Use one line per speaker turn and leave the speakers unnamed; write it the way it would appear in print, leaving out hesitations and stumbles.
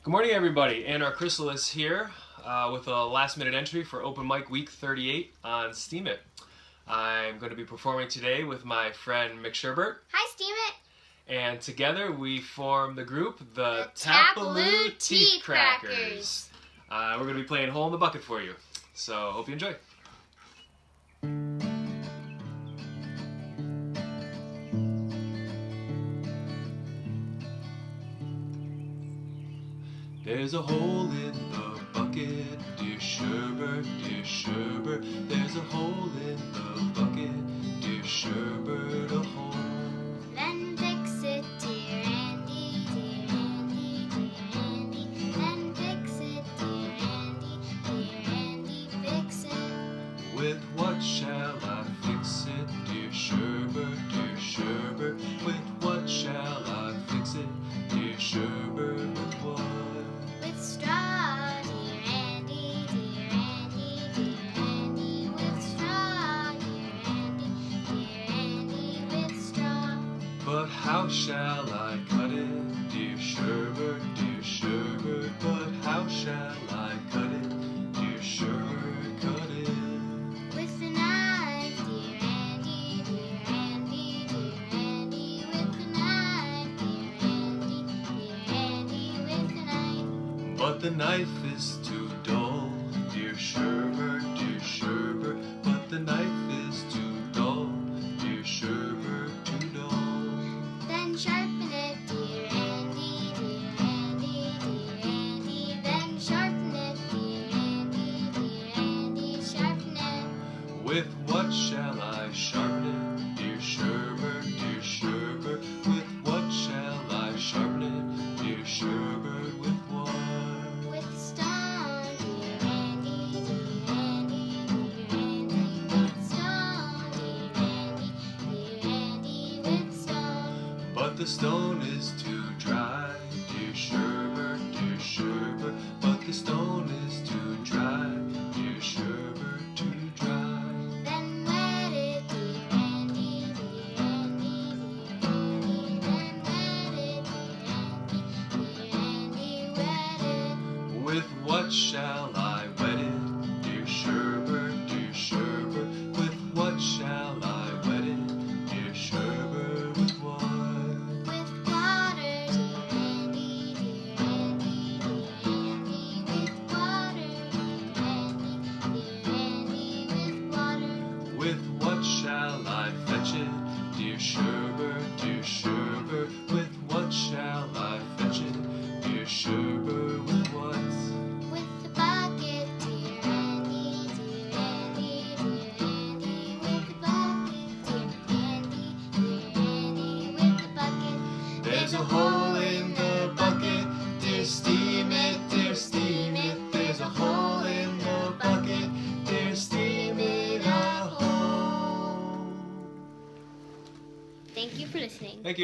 Good morning, everybody. Anarchrysalis here with a last-minute entry for Open Mic Week 38 on Steam It. I'm going to be performing today with my friend McSherbet.
Hi, Steam It.
And together we form the group, the
Tapalou Teeth Crackers.
We're going to be playing Hole in the Bucket for you. So, hope you enjoy. There's a hole in the bucket, dear Sherbet, dear Sherbet. There's a hole in the bucket, dear Sherbet, a hole.
Then fix it, dear Andy, dear Andy, dear Andy. Then fix it, dear Andy, fix it.
With what shall I fix it, dear Sherbet, dear Sherbet? With what shall I fix it, dear Sherbet? With what?
With straw, dear Andy, dear Andy, dear Andy. With straw, dear Andy, with straw.
But how shall I cut it, dear Sherbet, dear Sherbet? But how shall I cut it, dear Sherbet? Cut it.
With a knife, dear Andy, dear Andy, dear Andy. With a knife, dear Andy, with a knife.
But the knife is too dull, dear Sherbet, dear Sherbet. But the knife is too dull, dear Sherbet, too dull.
Then sharpen it, dear Andy, dear Andy, dear Andy. Then sharpen it, dear Andy, sharpen it.
With what shall I sharpen it, dear Sherbet, dear Sherbet? With what shall I sharpen it, dear Sherbet? With what?
With a stone, dear Andy, dear Andy, dear Andy. With stone, dear Andy, with stone.
But the stone is too dry, dear Sherbet, dear Sherbet. But the stone is too dry, dear Sherbet, too dry.
Then wet it, dear Andy, dear Andy, dear Andy. Then wet it, dear Andy, wet it.
With what shall I wet it, dear Sherbet, dear Sherbet? With what shall I wet it, dear Sherbet? With what?
With water, dear Andy, dear Andy, dear Andy. With water, dear Andy, with water.
With what shall I fetch it, dear Sherbet, dear Sherbet? With what shall I fetch it, dear Sherbet? With what?
With the bucket, dear Andy, dear Andy, dear Andy. With the bucket, dear Andy, dear Andy. With the bucket.
There's a hole in the bucket, dear Steam It, dear Steam It. There's a hole in the bucket, dear Steam It, a hole.
Thank you for listening.
Thank you.